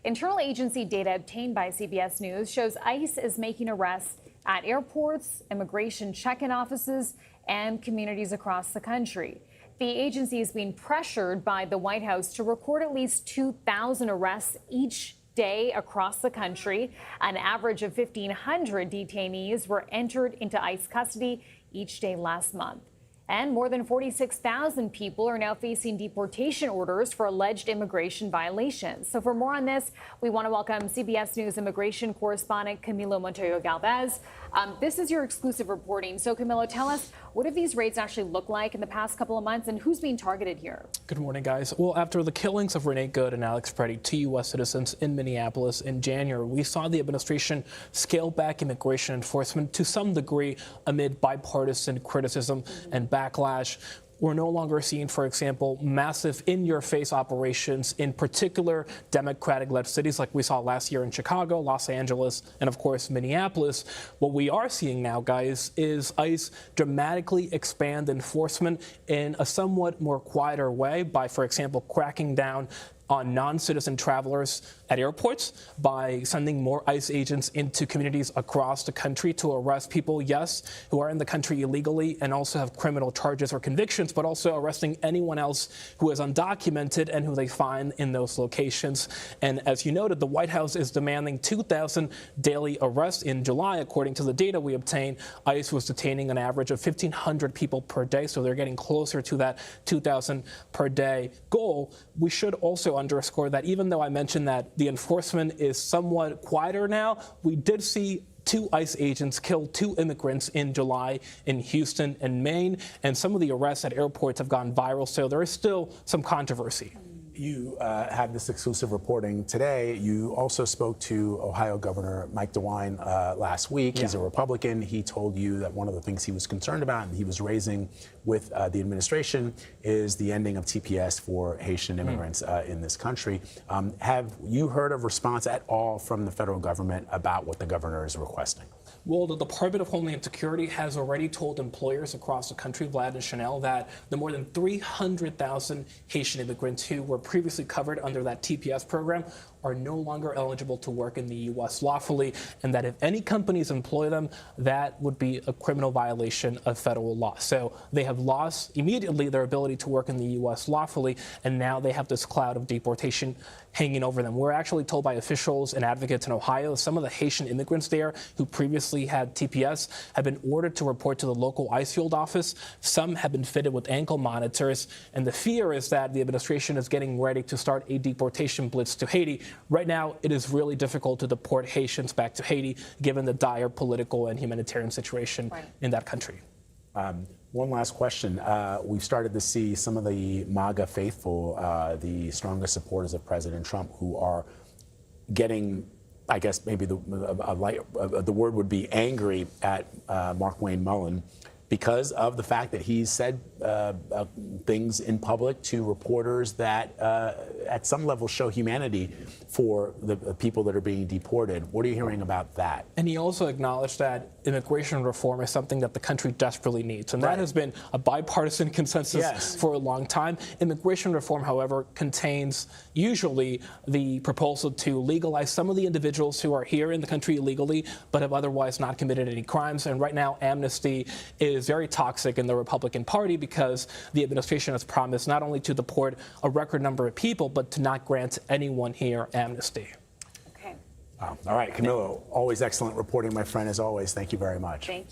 Internal agency data obtained by CBS News shows ICE is making arrests at airports, immigration check-in offices, and communities across the country. The agency is being pressured by the White House to record at least 2,000 arrests each day across the country. An average of 1,500 detainees were entered into ICE custody each day last month. And more than 46,000 people are now facing deportation orders for alleged immigration violations. So for more on this, we want to welcome CBS News immigration correspondent Camilo Montoya-Galvez. This is your exclusive reporting. So Camilo, tell us, what have these raids actually looked like in the past couple of months, and who's being targeted here? Good morning, guys. Well, after the killings of Renee Good and Alex Preddy, two U.S. citizens in Minneapolis in January, we saw the administration scale back immigration enforcement to some degree amid bipartisan criticism and backlash. We're no longer seeing, for example, massive in-your-face operations in particular Democratic-led cities like we saw last year in Chicago, Los Angeles, and of course Minneapolis. What we are seeing now, guys, is ICE dramatically expand enforcement in a somewhat more quieter way by, for example, cracking down on non-citizen travelers at airports, by sending more ICE agents into communities across the country to arrest people, yes, who are in the country illegally and also have criminal charges or convictions, but also arresting anyone else who is undocumented and who they find in those locations. And as you noted, the White House is demanding 2,000 daily arrests. In July, according to the data we obtained, ICE was detaining an average of 1,500 people per day, so they're getting closer to that 2,000 per day goal. We should also underscore that even though I mentioned that the enforcement is somewhat quieter now, we did see two ICE agents kill two immigrants in July in Houston and Maine, and some of the arrests at airports have gone viral, so there is still some controversy. You have this exclusive reporting today. You also spoke to Ohio Governor Mike DeWine last week. He's a Republican. He told you that one of the things he was concerned about and he was raising with the administration is the ending of TPS for Haitian immigrants in this country. Have you heard of response at all from the federal government about what the governor is requesting? Well, the Department of Homeland Security has already told employers across the country, Vlad and Chanel, that the more than 300,000 Haitian immigrants who were previously covered under that TPS program are no longer eligible to work in the U.S. lawfully, and that if any companies employ them, that would be a criminal violation of federal law. So they have lost immediately their ability to work in the U.S. lawfully, and now they have this cloud of deportation hanging over them. We're actually told by officials and advocates in Ohio, some of the Haitian immigrants there who previously had TPS have been ordered to report to the local ICE field office. Some have been fitted with ankle monitors, and the fear is that the administration is getting ready to start a deportation blitz to Haiti. Right now, it is really difficult to deport Haitians back to Haiti, given the dire political and humanitarian situation in that country. One last question. We've started to see some of the MAGA faithful, the strongest supporters of President Trump, who are getting, I guess maybe the word would be angry at Markwayne Mullin because of the fact that he's said things in public to reporters that at some level show humanity for the people that are being deported. What are you hearing about that? And he also acknowledged that immigration reform is something that the country desperately needs. And that has been a bipartisan consensus for a long time. Immigration reform, however, contains usually the proposal to legalize some of the individuals who are here in the country illegally but have otherwise not committed any crimes. And right now, amnesty is very toxic in the Republican Party because the administration has promised not only to deport a record number of people, but to not grant anyone here amnesty. Okay. Wow. All right, Camilo, always excellent reporting, my friend, as always. Thank you very much. Thank you.